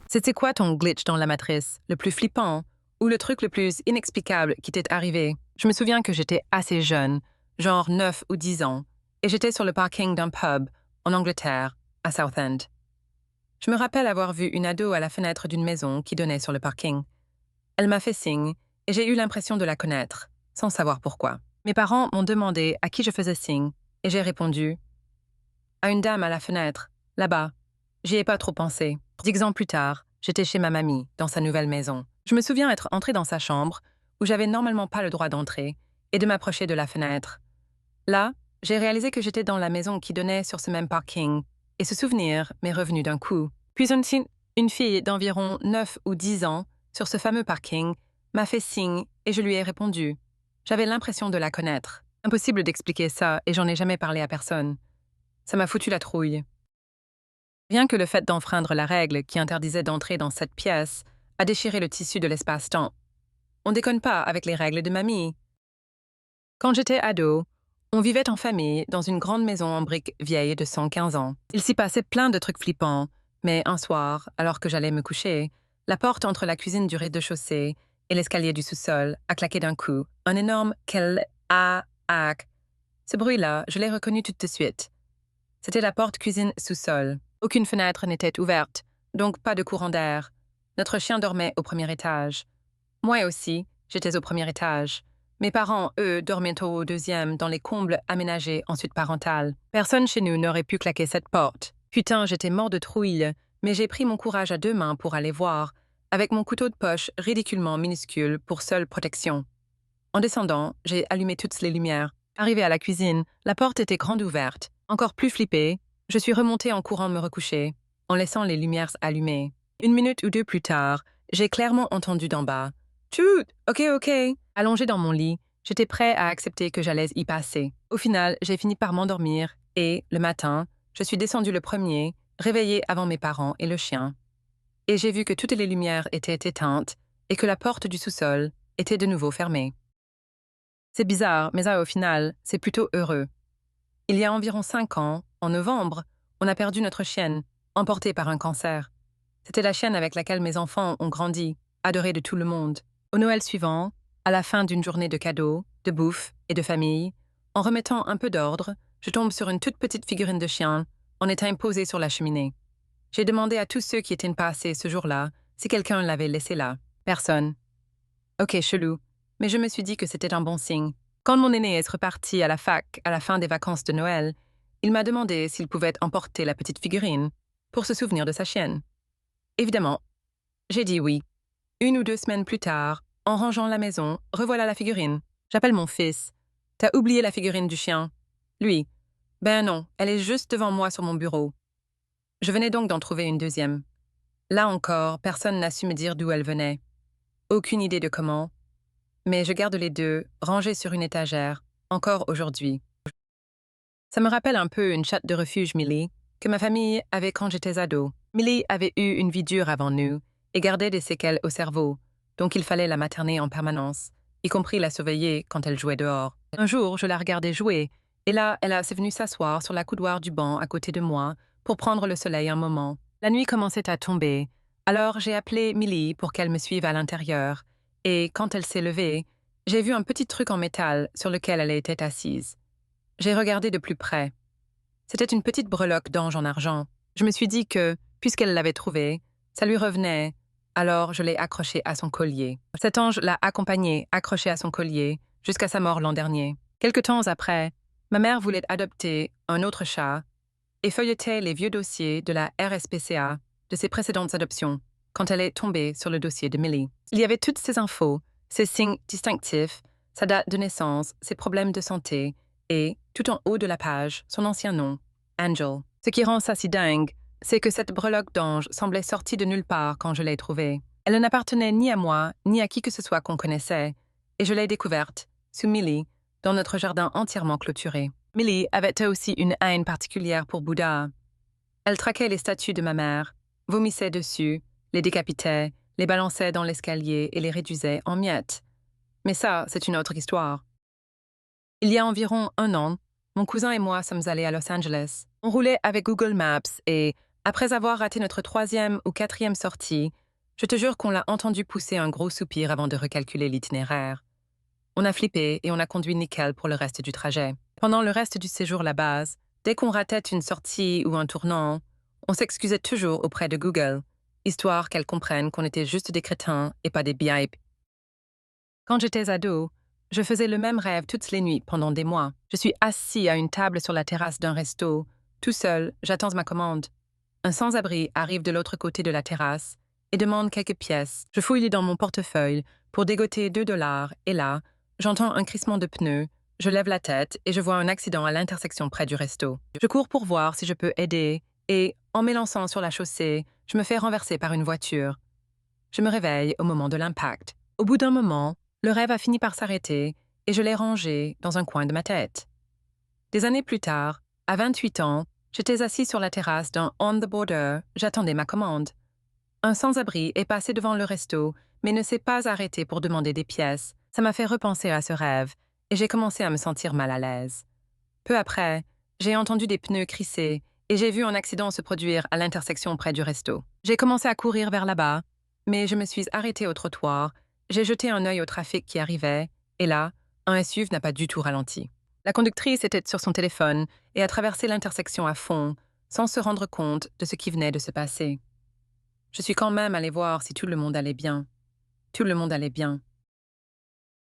C'était quoi ton glitch dans la matrice, le plus flippant, ou le truc le plus inexplicable qui t'est arrivé? Je me souviens que j'étais assez jeune, genre 9 ou 10 ans, et j'étais sur le parking d'un pub, en Angleterre, à Southend. Je me rappelle avoir vu une ado à la fenêtre d'une maison qui donnait sur le parking. Elle m'a fait signe, et j'ai eu l'impression de la connaître, sans savoir pourquoi. Mes parents m'ont demandé à qui je faisais signe, et j'ai répondu à une dame à la fenêtre, là-bas. J'y ai pas trop pensé. 10 ans plus tard, j'étais chez ma mamie, dans sa nouvelle maison. Je me souviens être entrée dans sa chambre, où j'avais normalement pas le droit d'entrer, et de m'approcher de la fenêtre. Là, j'ai réalisé que j'étais dans la maison qui donnait sur ce même parking, et ce souvenir m'est revenu d'un coup. Puis une fille d'environ 9 ou 10 ans, sur ce fameux parking, m'a fait signe et je lui ai répondu. J'avais l'impression de la connaître. Impossible d'expliquer ça, et j'en ai jamais parlé à personne. Ça m'a foutu la trouille. Rien que le fait d'enfreindre la règle qui interdisait d'entrer dans cette pièce a déchiré le tissu de l'espace-temps. On déconne pas avec les règles de mamie. Quand j'étais ado, on vivait en famille dans une grande maison en briques vieille de 115 ans. Il s'y passait plein de trucs flippants, mais un soir, alors que j'allais me coucher, la porte entre la cuisine du rez-de-chaussée et l'escalier du sous-sol a claqué d'un coup. Un énorme quel-a-ac. Ce bruit-là, je l'ai reconnu tout de suite. C'était la porte cuisine sous-sol. Aucune fenêtre n'était ouverte, donc pas de courant d'air. Notre chien dormait au premier étage. Moi aussi, j'étais au premier étage. Mes parents, eux, dormaient au deuxième, dans les combles aménagés ensuite parental. Personne chez nous n'aurait pu claquer cette porte. Putain, j'étais mort de trouille, mais j'ai pris mon courage à deux mains pour aller voir, avec mon couteau de poche ridiculement minuscule pour seule protection. En descendant, j'ai allumé toutes les lumières. Arrivé à la cuisine, la porte était grande ouverte. Encore plus flippée, je suis remontée en courant me recoucher, en laissant les lumières allumées. 1 minute ou deux plus tard, j'ai clairement entendu d'en bas. Chut, ok. Allongée dans mon lit, j'étais prêt à accepter que j'allais y passer. Au final, j'ai fini par m'endormir et, le matin, je suis descendue le premier, réveillée avant mes parents et le chien. Et j'ai vu que toutes les lumières étaient éteintes et que la porte du sous-sol était de nouveau fermée. C'est bizarre, mais au final, c'est plutôt heureux. Il y a environ 5 ans, en novembre, on a perdu notre chienne, emportée par un cancer. C'était la chienne avec laquelle mes enfants ont grandi, adorée de tout le monde. Au Noël suivant, à la fin d'une journée de cadeaux, de bouffe et de famille, en remettant un peu d'ordre, je tombe sur une toute petite figurine de chien, en état posée sur la cheminée. J'ai demandé à tous ceux qui étaient passés ce jour-là si quelqu'un l'avait laissé là. Personne. Ok, chelou, mais je me suis dit que c'était un bon signe. Quand mon aîné est reparti à la fac à la fin des vacances de Noël, il m'a demandé s'il pouvait emporter la petite figurine pour se souvenir de sa chienne. Évidemment, j'ai dit oui. 1 ou 2 semaines plus tard, en rangeant la maison, revoilà la figurine. J'appelle mon fils. T'as oublié la figurine du chien? Lui. Ben non, elle est juste devant moi sur mon bureau. Je venais donc d'en trouver une deuxième. Là encore, personne n'a su me dire d'où elle venait. Aucune idée de comment. Mais je garde les deux, rangés sur une étagère, encore aujourd'hui. Ça me rappelle un peu une chatte de refuge Millie, que ma famille avait quand j'étais ado. Millie avait eu une vie dure avant nous et gardait des séquelles au cerveau, donc il fallait la materner en permanence, y compris la surveiller quand elle jouait dehors. Un jour, je la regardais jouer, et là, s'est venue s'asseoir sur la coudoir du banc à côté de moi pour prendre le soleil un moment. La nuit commençait à tomber, alors j'ai appelé Millie pour qu'elle me suive à l'intérieur, et quand elle s'est levée, j'ai vu un petit truc en métal sur lequel elle était assise. J'ai regardé de plus près. C'était une petite breloque d'ange en argent. Je me suis dit que, puisqu'elle l'avait trouvée, ça lui revenait, alors je l'ai accrochée à son collier. Cet ange l'a accompagnée, accrochée à son collier, jusqu'à sa mort l'an dernier. Quelque temps après, ma mère voulait adopter un autre chat et feuilletait les vieux dossiers de la RSPCA de ses précédentes adoptions, quand elle est tombée sur le dossier de Millie. Il y avait toutes ces infos, ses signes distinctifs, sa date de naissance, ses problèmes de santé, et, tout en haut de la page, son ancien nom, Angel. Ce qui rend ça si dingue, c'est que cette breloque d'ange semblait sortie de nulle part quand je l'ai trouvée. Elle n'appartenait ni à moi, ni à qui que ce soit qu'on connaissait, et je l'ai découverte, sous Millie, dans notre jardin entièrement clôturé. Millie avait aussi une haine particulière pour Bouddha. Elle traquait les statues de ma mère, vomissait dessus, les décapitait, les balançait dans l'escalier et les réduisait en miettes. Mais ça, c'est une autre histoire. Il y a environ 1 an, mon cousin et moi sommes allés à Los Angeles. On roulait avec Google Maps et, Après avoir raté notre 3e ou 4e sortie, je te jure qu'on l'a entendu pousser un gros soupir avant de recalculer l'itinéraire. On a flippé et on a conduit nickel pour le reste du trajet. Pendant le reste du séjour là-bas, dès qu'on ratait une sortie ou un tournant, on s'excusait toujours auprès de Google, histoire qu'elle comprenne qu'on était juste des crétins et pas des biaipes. Quand j'étais ado, je faisais le même rêve toutes les nuits pendant des mois. Je suis assis à une table sur la terrasse d'un resto. Tout seul, j'attends ma commande. Un sans-abri arrive de l'autre côté de la terrasse et demande quelques pièces. Je fouille dans mon portefeuille pour dégoter 2 dollars et là, j'entends un crissement de pneus, je lève la tête et je vois un accident à l'intersection près du resto. Je cours pour voir si je peux aider et, en m'élançant sur la chaussée, je me fais renverser par une voiture. Je me réveille au moment de l'impact. Au bout d'un moment, le rêve a fini par s'arrêter et je l'ai rangé dans un coin de ma tête. Des années plus tard, à 28 ans, j'étais assis sur la terrasse d'un On the Border, j'attendais ma commande. Un sans-abri est passé devant le resto, mais ne s'est pas arrêté pour demander des pièces. Ça m'a fait repenser à ce rêve, et j'ai commencé à me sentir mal à l'aise. Peu après, j'ai entendu des pneus crisser, et j'ai vu un accident se produire à l'intersection près du resto. J'ai commencé à courir vers là-bas, mais je me suis arrêtée au trottoir, j'ai jeté un œil au trafic qui arrivait, et là, un SUV n'a pas du tout ralenti. La conductrice était sur son téléphone et a traversé l'intersection à fond, sans se rendre compte de ce qui venait de se passer. Je suis quand même allée voir si tout le monde allait bien. Tout le monde allait bien.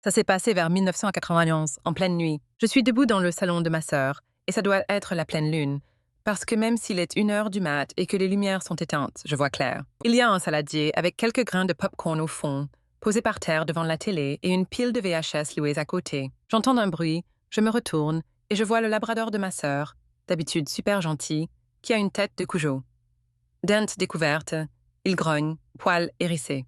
Ça s'est passé vers 1991, en pleine nuit. Je suis debout dans le salon de ma sœur, et ça doit être la pleine lune, parce que même s'il est 1 heure du mat et que les lumières sont éteintes, je vois clair. Il y a un saladier avec quelques grains de popcorn au fond, posé par terre devant la télé et une pile de VHS louées à côté. J'entends un bruit, je me retourne, et je vois le labrador de ma sœur, d'habitude super gentil, qui a une tête de Cujo. Dents découvertes, il grogne, poils hérissés.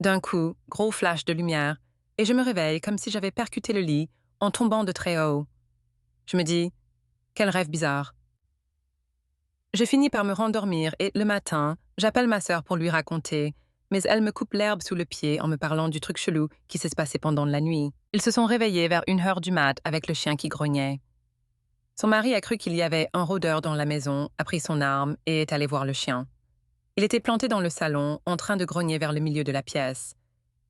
D'un coup, gros flash de lumière, et je me réveille comme si j'avais percuté le lit en tombant de très haut. Je me dis, quel rêve bizarre. Je finis par me rendormir et le matin, j'appelle ma sœur pour lui raconter, mais elle me coupe l'herbe sous le pied en me parlant du truc chelou qui s'est passé pendant la nuit. Ils se sont réveillés vers 1 heure du mat avec le chien qui grognait. Son mari a cru qu'il y avait un rôdeur dans la maison, a pris son arme et est allé voir le chien. Il était planté dans le salon, en train de grogner vers le milieu de la pièce.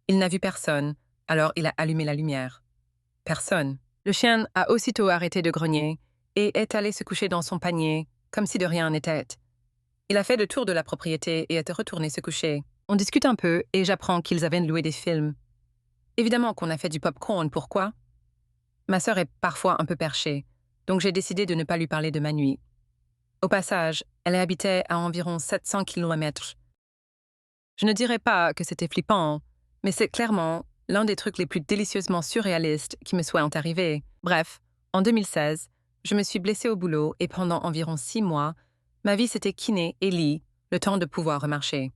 Il n'a vu personne, alors il a allumé la lumière. Personne. Le chien a aussitôt arrêté de grogner et est allé se coucher dans son panier, comme si de rien n'était. Il a fait le tour de la propriété et est retourné se coucher. On discute un peu et j'apprends qu'ils avaient loué des films. Évidemment qu'on a fait du popcorn, pourquoi? Ma sœur est parfois un peu perchée, donc j'ai décidé de ne pas lui parler de ma nuit. Au passage, elle habitait à environ 700 km. Je ne dirais pas que c'était flippant, mais c'est clairement l'un des trucs les plus délicieusement surréalistes qui me soient arrivés. Bref, en 2016, je me suis blessée au boulot et pendant environ 6 mois, ma vie s'était kiné et lit, le temps de pouvoir remarcher.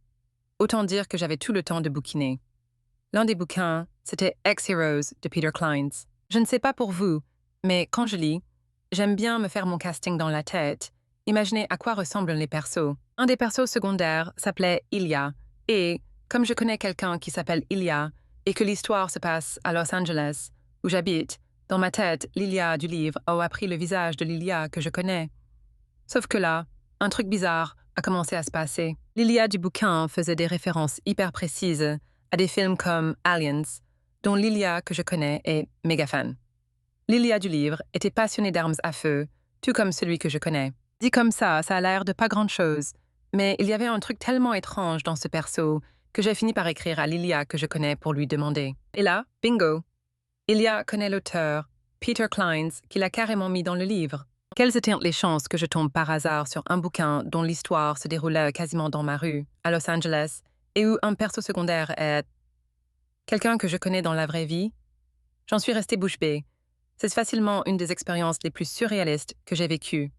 Autant dire que j'avais tout le temps de bouquiner. L'un des bouquins, c'était Ex-Heroes de Peter Clines. Je ne sais pas pour vous, mais quand je lis, j'aime bien me faire mon casting dans la tête, imaginer à quoi ressemblent les persos. Un des persos secondaires s'appelait Ilya, et, comme je connais quelqu'un qui s'appelle Ilya, et que l'histoire se passe à Los Angeles, où j'habite, dans ma tête, l'Ilya du livre a appris le visage de l'Ilya que je connais. Sauf que là, un truc bizarre a commencé à se passer. L'Ilya du bouquin faisait des références hyper précises à des films comme Aliens, dont l'Ilya que je connais est méga fan. L'Ilya du livre était passionné d'armes à feu, tout comme celui que je connais. Dit comme ça a l'air de pas grand-chose, mais il y avait un truc tellement étrange dans ce perso que j'ai fini par écrire à l'Ilya que je connais pour lui demander. Et là, bingo! Ilya connaît l'auteur, Peter Clines, qui l'a carrément mis dans le livre. Quelles étaient les chances que je tombe par hasard sur un bouquin dont l'histoire se déroulait quasiment dans ma rue, à Los Angeles, et où un perso secondaire est quelqu'un que je connais dans la vraie vie? J'en suis restée bouche bée. C'est facilement une des expériences les plus surréalistes que j'ai vécues.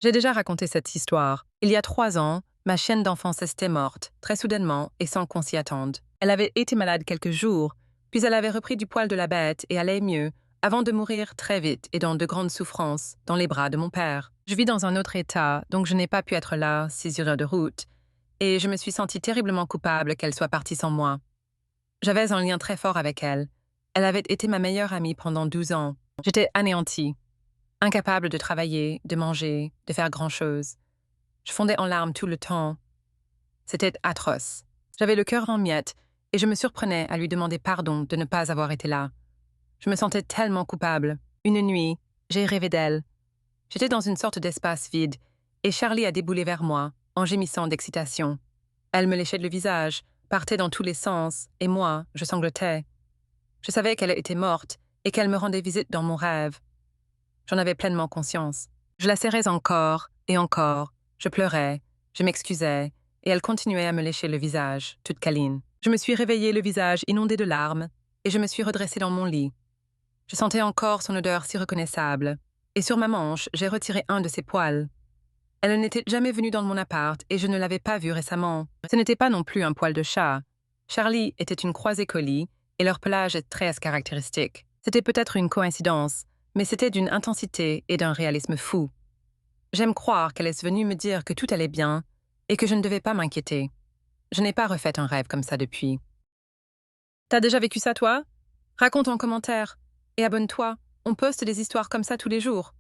J'ai déjà raconté cette histoire. Il y a 3 ans, ma chienne d'enfance était morte, très soudainement et sans qu'on s'y attende. Elle avait été malade quelques jours, puis elle avait repris du poil de la bête et allait mieux, avant de mourir très vite et dans de grandes souffrances, dans les bras de mon père. Je vis dans un autre état, donc je n'ai pas pu être là 6 heures de route, et je me suis sentie terriblement coupable qu'elle soit partie sans moi. J'avais un lien très fort avec elle. Elle avait été ma meilleure amie pendant 12 ans. J'étais anéantie. Incapable de travailler, de manger, de faire grand-chose. Je fondais en larmes tout le temps. C'était atroce. J'avais le cœur en miettes et je me surprenais à lui demander pardon de ne pas avoir été là. Je me sentais tellement coupable. Une nuit, j'ai rêvé d'elle. J'étais dans une sorte d'espace vide et Charlie a déboulé vers moi, en gémissant d'excitation. Elle me léchait le visage, partait dans tous les sens, et moi, je sanglotais. Je savais qu'elle était morte et qu'elle me rendait visite dans mon rêve. J'en avais pleinement conscience. Je la serrais encore et encore. Je pleurais, je m'excusais, et elle continuait à me lécher le visage, toute câline. Je me suis réveillée le visage inondé de larmes, et je me suis redressée dans mon lit. Je sentais encore son odeur si reconnaissable, et sur ma manche, j'ai retiré un de ses poils. Elle n'était jamais venue dans mon appart et je ne l'avais pas vue récemment. Ce n'était pas non plus un poil de chat. Charlie était une croisée collie et leur pelage est très caractéristique. C'était peut-être une coïncidence, mais c'était d'une intensité et d'un réalisme fou. J'aime croire qu'elle est venue me dire que tout allait bien et que je ne devais pas m'inquiéter. Je n'ai pas refait un rêve comme ça depuis. T'as déjà vécu ça, toi? Raconte en commentaire. Et abonne-toi, on poste des histoires comme ça tous les jours.